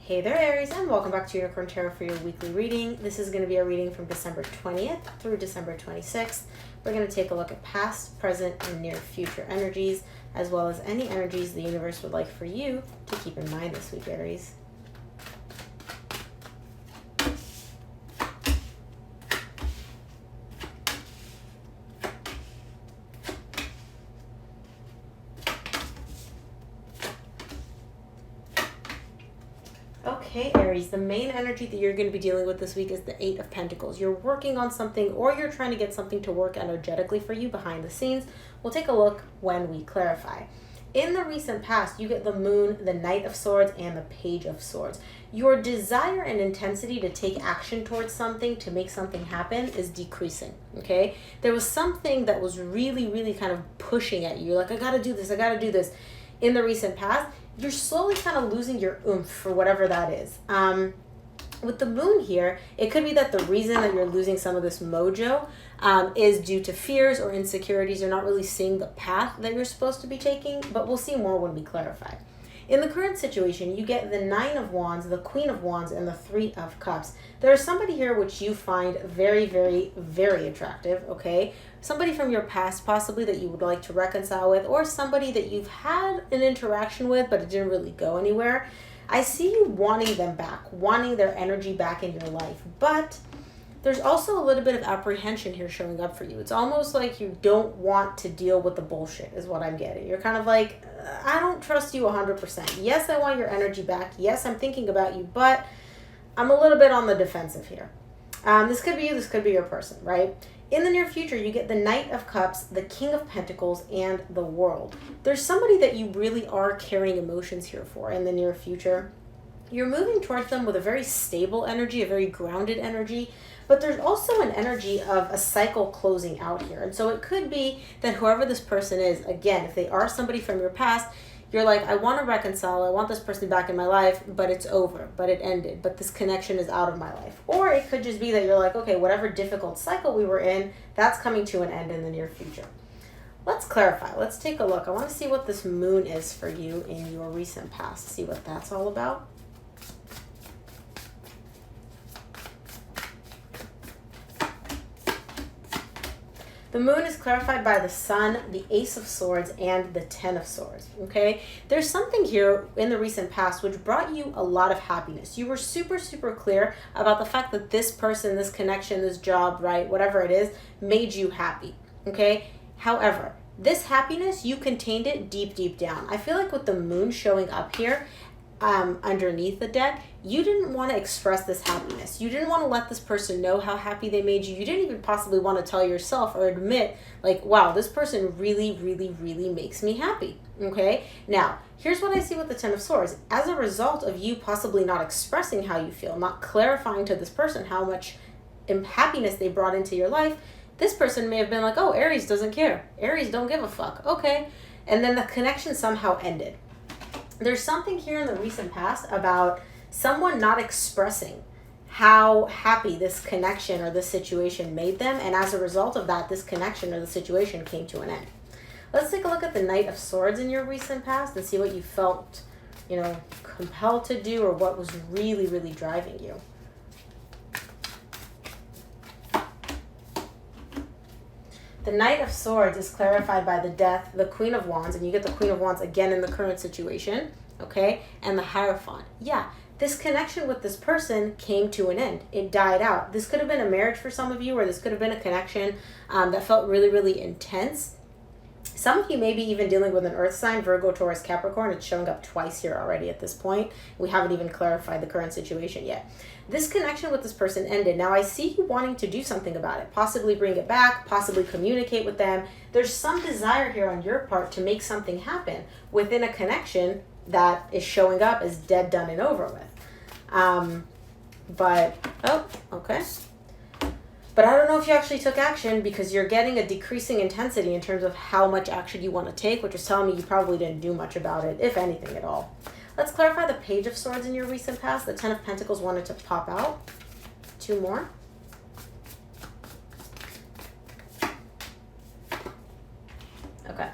Hey there, Aries, and welcome back to Unicorn Tarot for your weekly reading. This is going to be a reading from December 20th through December 26th. We're going to take a look at past, present, and near future energies, as well as any energies the universe would like for you to keep in mind this week, Aries. Okay, Aries, the main energy that you're going to be dealing with this week is the Eight of Pentacles. You're working on something, or you're trying to get something to work energetically for you behind the scenes. We'll take a look when we clarify. In the recent past, you get the Moon, the Knight of Swords, and the Page of Swords. Your desire and intensity to take action towards something, to make something happen, is decreasing, okay? There was something that was really kind of pushing at you. You're like, I gotta do this, I gotta do this. In the recent past, you're slowly kind of losing your oomph for whatever that is. With the Moon here, it could be that the reason that you're losing some of this mojo is due to fears or insecurities. You're not really seeing the path that you're supposed to be taking, but we'll see more when we clarify. In the current situation, you get the Nine of Wands, the Queen of Wands, and the Three of Cups. There is somebody here which you find very attractive, okay? Somebody from your past possibly that you would like to reconcile with, or somebody that you've had an interaction with but it didn't really go anywhere. I see you wanting them back, wanting their energy back in your life, but there's also a little bit of apprehension here showing up for you. It's almost like you don't want to deal with the bullshit is what I'm getting. You're kind of like, I don't trust you 100%. Yes, I want your energy back. Yes, I'm thinking about you, but I'm a little bit on the defensive here. This could be you, this could be your person, right? In the near future, you get the Knight of Cups, the King of Pentacles, and the World. There's somebody that you really are carrying emotions here for in the near future. You're moving towards them with a very stable energy, a very grounded energy, but there's also an energy of a cycle closing out here. And so it could be that whoever this person is, again, if they are somebody from your past, you're like, I want to reconcile, I want this person back in my life, but it's over, but it ended, but this connection is out of my life. Or it could just be that you're like, okay, whatever difficult cycle we were in, that's coming to an end in the near future. Let's clarify. Let's take a look. I want to see what this Moon is for you in your recent past, see what that's all about. The Moon is clarified by the Sun, the Ace of Swords, and the Ten of Swords, okay? There's something here in the recent past which brought you a lot of happiness. You were super clear about the fact that this person, this connection, this job, right, whatever it is, made you happy, okay? However, this happiness, you contained it deep down. I feel like with the Moon showing up here, underneath the deck, you didn't want to express this happiness. You didn't want to let this person know how happy they made you. You didn't even possibly want to tell yourself or admit, like, wow, this person really makes me happy. Okay? Now, here's what I see with the Ten of Swords. As a result of you possibly not expressing how you feel, not clarifying to this person how much happiness they brought into your life, this person may have been like, oh, Aries doesn't care. Aries don't give a fuck. Okay. And then the connection somehow ended. There's something here in the recent past about someone not expressing how happy this connection or this situation made them, and as a result of that, this connection or the situation came to an end. Let's take a look at the Knight of Swords in your recent past and see what you felt, compelled to do, or what was really driving you. The Knight of Swords is clarified by the Death, the Queen of Wands, and you get the Queen of Wands again in the current situation, okay? And the Hierophant. Yeah, this connection with this person came to an end. It died out. This could have been a marriage for some of you, or this could have been a connection that felt really intense. Some of you may be even dealing with an earth sign, Virgo, Taurus, Capricorn. It's showing up twice here already at this point. We haven't even clarified the current situation yet. This connection with this person ended. Now I see you wanting to do something about it, possibly bring it back, possibly communicate with them. There's some desire here on your part to make something happen within a connection that is showing up as dead, done, and over with. But I don't know if you actually took action, because you're getting a decreasing intensity in terms of how much action you want to take, which is telling me you probably didn't do much about it, if anything at all. Let's clarify the Page of Swords in your recent past. The Ten of Pentacles wanted to pop out. Two more. Okay.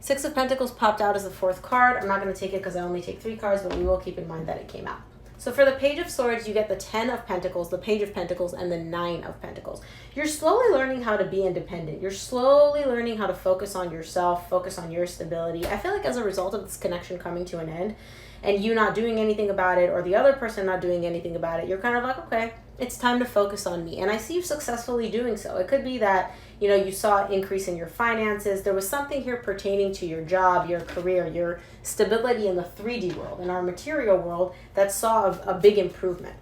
Six of Pentacles popped out as the fourth card. I'm not going to take it because I only take 3 cards, but we will keep in mind that it came out. So for the Page of Swords, you get the 10 of Pentacles, the Page of Pentacles, and the 9 of Pentacles. You're slowly learning how to be independent. You're slowly learning how to focus on yourself, focus on your stability. I feel like as a result of this connection coming to an end, and you not doing anything about it, or the other person not doing anything about it, you're kind of like, okay, it's time to focus on me. And I see you successfully doing so. It could be that, you saw an increase in your finances. There was something here pertaining to your job, your career, your stability in the 3D world, in our material world, that saw a big improvement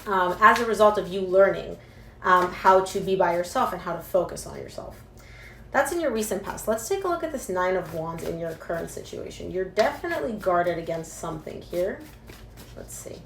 as a result of you learning how to be by yourself and how to focus on yourself. That's in your recent past. Let's take a look at this 9 of Wands in your current situation. You're definitely guarded against something here. Let's see.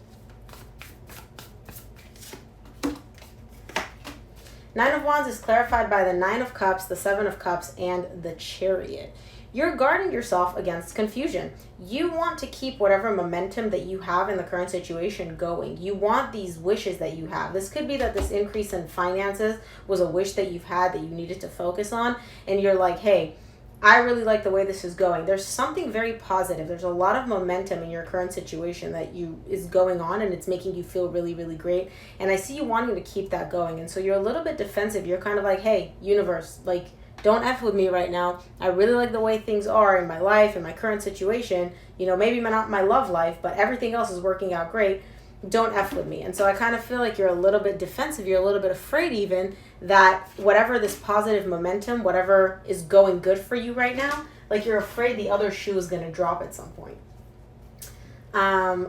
9 of Wands is clarified by the 9 of Cups, the 7 of Cups, and the Chariot. You're guarding yourself against confusion. You want to keep whatever momentum that you have in the current situation going. You want these wishes that you have. This could be that this increase in finances was a wish that you've had that you needed to focus on, and you're like, hey, I really like the way this is going. There's something very positive. There's a lot of momentum in your current situation that is going on, and it's making you feel really, really great. And I see you wanting to keep that going. And so you're a little bit defensive. You're kind of like, hey, universe, like, don't F with me right now. I really like the way things are in my life, in my current situation. Maybe not my love life, but everything else is working out great. Don't F with me. And so I kind of feel like you're a little bit defensive. You're a little bit afraid even that whatever this positive momentum, whatever is going good for you right now, like you're afraid the other shoe is going to drop at some point.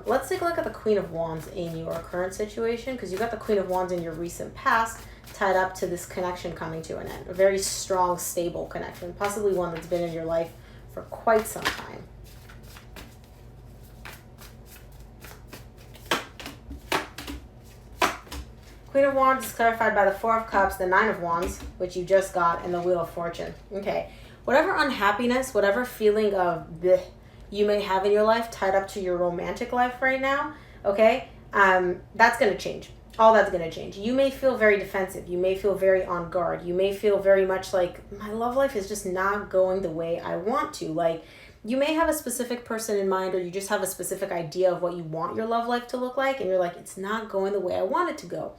Let's take a look at the Queen of Wands in your current situation, because you got the Queen of Wands in your recent past tied up to this connection coming to an end. A very strong, stable connection, possibly one that's been in your life for quite some time. Queen of Wands is clarified by the 4 of Cups, the 9 of Wands, which you just got, and the Wheel of Fortune. Okay, whatever unhappiness, whatever feeling of bleh you may have in your life tied up to your romantic life right now, okay, that's going to change. All that's going to change. You may feel very defensive. You may feel very on guard. You may feel very much like, my love life is just not going the way I want to. Like, you may have a specific person in mind, or you just have a specific idea of what you want your love life to look like, and you're like, it's not going the way I want it to go.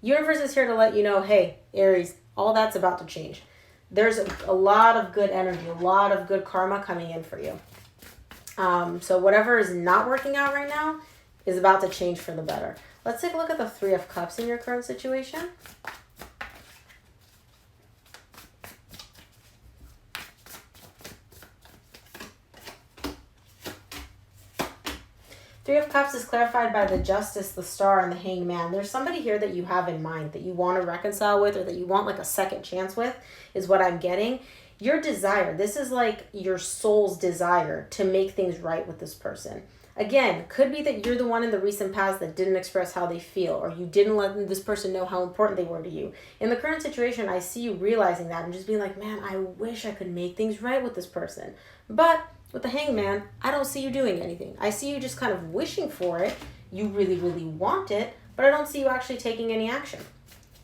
Universe is here to let you know, hey, Aries, all that's about to change. There's a lot of good energy, a lot of good karma coming in for you. So whatever is not working out right now is about to change for the better. Let's take a look at the 3 of Cups in your current situation. Three of Cups is clarified by the Justice, the Star, and the Hanged Man. There's somebody here that you have in mind that you want to reconcile with, or that you want like a second chance with, is what I'm getting. Your desire, this is like your soul's desire to make things right with this person. Again, could be that you're the one in the recent past that didn't express how they feel, or you didn't let this person know how important they were to you. In the current situation, I see you realizing that and just being like, man, I wish I could make things right with this person. But with the Hanged Man, I don't see you doing anything. I see you just kind of wishing for it. You really, really want it, but I don't see you actually taking any action.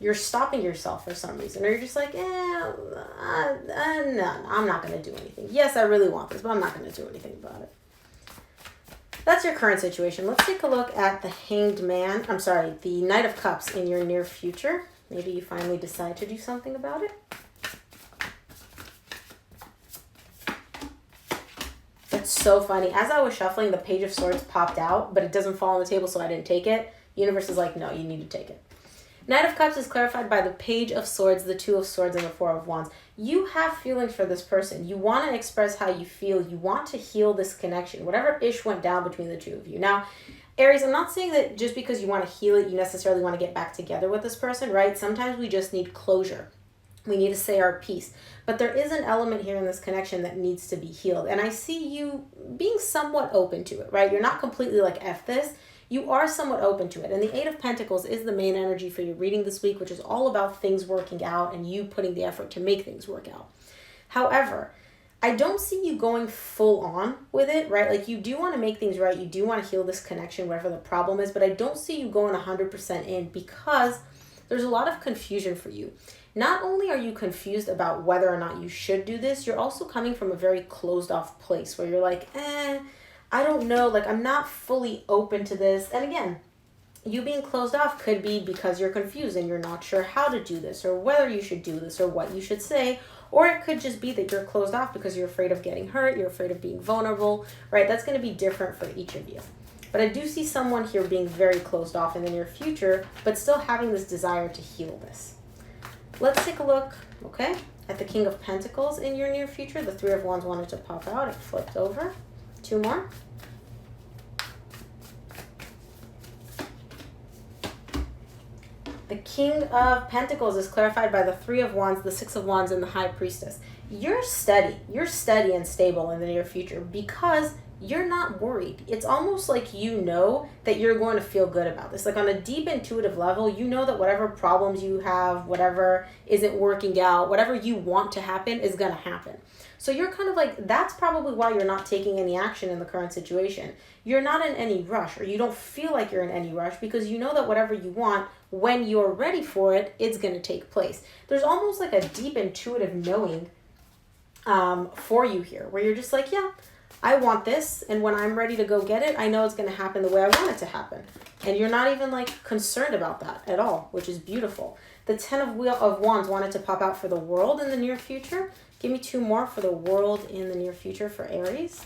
You're stopping yourself for some reason, or you're just like, no, I'm not going to do anything. Yes, I really want this, but I'm not going to do anything about it. That's your current situation. Let's take a look at the Hanged Man. I'm sorry, the Knight of Cups in your near future. Maybe you finally decide to do something about it. It's so funny. As I was shuffling, the Page of Swords popped out, but it doesn't fall on the table, so I didn't take it. Universe is like, no, you need to take it. Knight of Cups is clarified by the Page of Swords, the 2 of Swords, and the 4 of Wands. You have feelings for this person. You want to express how you feel. You want to heal this connection, whatever ish went down between the two of you. Now, Aries, I'm not saying that just because you want to heal it, you necessarily want to get back together with this person, right? Sometimes we just need closure. We need to say our piece. But there is an element here in this connection that needs to be healed. And I see you being somewhat open to it, right? You're not completely like, F this. You are somewhat open to it. And the 8 of Pentacles is the main energy for your reading this week, which is all about things working out and you putting the effort to make things work out. However, I don't see you going full on with it, right? Like, you do want to make things right. You do want to heal this connection, whatever the problem is, but I don't see you going 100% in, because there's a lot of confusion for you. Not only are you confused about whether or not you should do this, you're also coming from a very closed off place where you're like, I don't know, like I'm not fully open to this. And again, you being closed off could be because you're confused and you're not sure how to do this or whether you should do this or what you should say. Or it could just be that you're closed off because you're afraid of getting hurt, you're afraid of being vulnerable, right? That's going to be different for each of you. But I do see someone here being very closed off in the near future, but still having this desire to heal this. Let's take a look, okay, at the King of Pentacles in your near future. The Three of Wands wanted to pop out. It flipped over. Two more. The King of Pentacles is clarified by the Three of Wands, the Six of Wands, and the High Priestess. You're steady. You're steady and stable in the near future because you're not worried. It's almost like you know that you're going to feel good about this. Like on a deep intuitive level, you know that whatever problems you have, whatever isn't working out, whatever you want to happen is going to happen. So you're kind of like, that's probably why you're not taking any action in the current situation. You're not in any rush, or you don't feel like you're in any rush because you know that whatever you want, when you're ready for it, it's going to take place. There's almost like a deep intuitive knowing for you here, where you're just like, yeah, I want this, and when I'm ready to go get it, I know it's going to happen the way I want it to happen. And you're not even like concerned about that at all, which is beautiful. The Ten of Wands wanted to pop out for the World in the near future. Give me two more for the World in the near future for Aries.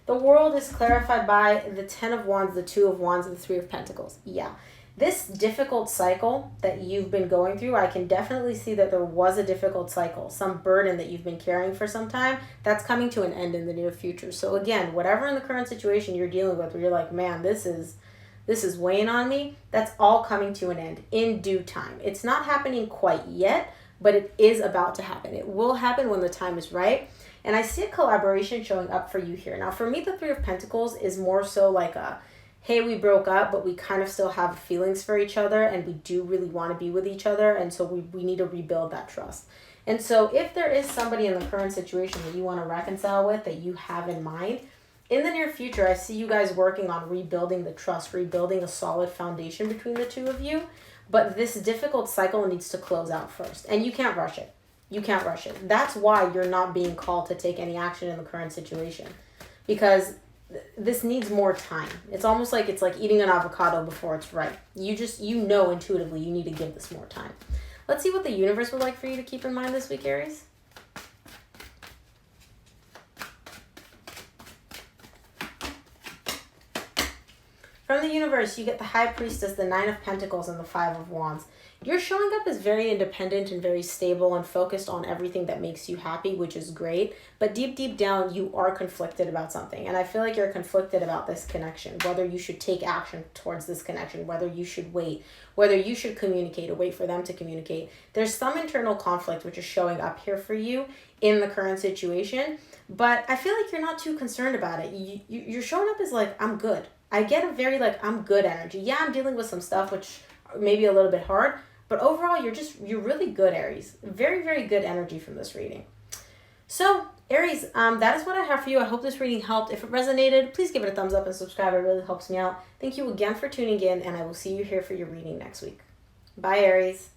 The World is clarified by the Ten of Wands, the Two of Wands, and the Three of Pentacles. Yeah. This difficult cycle that you've been going through, I can definitely see that there was a difficult cycle, some burden that you've been carrying for some time, that's coming to an end in the near future. So again, whatever in the current situation you're dealing with, where you're like, man, this is weighing on me, that's all coming to an end in due time. It's not happening quite yet, but it is about to happen. It will happen when the time is right. And I see a collaboration showing up for you here. Now, for me, the Three of Pentacles is more so like a, hey, we broke up, but we kind of still have feelings for each other, and we do really want to be with each other, and so we need to rebuild that trust. And so if there is somebody in the current situation that you want to reconcile with, that you have in mind, in the near future, I see you guys working on rebuilding the trust, rebuilding a solid foundation between the two of you, but this difficult cycle needs to close out first, and you can't rush it. You can't rush it. That's why you're not being called to take any action in the current situation, because this needs more time. It's almost like it's like eating an avocado before it's ripe. You know intuitively you need to give this more time. Let's see what the universe would like for you to keep in mind this week, Aries. From the universe, you get the High Priestess, the Nine of Pentacles, and the Five of Wands. You're showing up as very independent and very stable and focused on everything that makes you happy, which is great. But deep, deep down, you are conflicted about something. And I feel like you're conflicted about this connection, whether you should take action towards this connection, whether you should wait, whether you should communicate or wait for them to communicate. There's some internal conflict which is showing up here for you in the current situation. But I feel like you're not too concerned about it. You're showing up as like, I'm good. I get a very like, I'm good energy. Yeah, I'm dealing with some stuff which may be a little bit hard, but overall you're really good, Aries. Very, very good energy from this reading. So Aries, that is what I have for you. I hope this reading helped. If it resonated, please give it a thumbs up and subscribe. It really helps me out. Thank you again for tuning in, and I will see you here for your reading next week. Bye, Aries.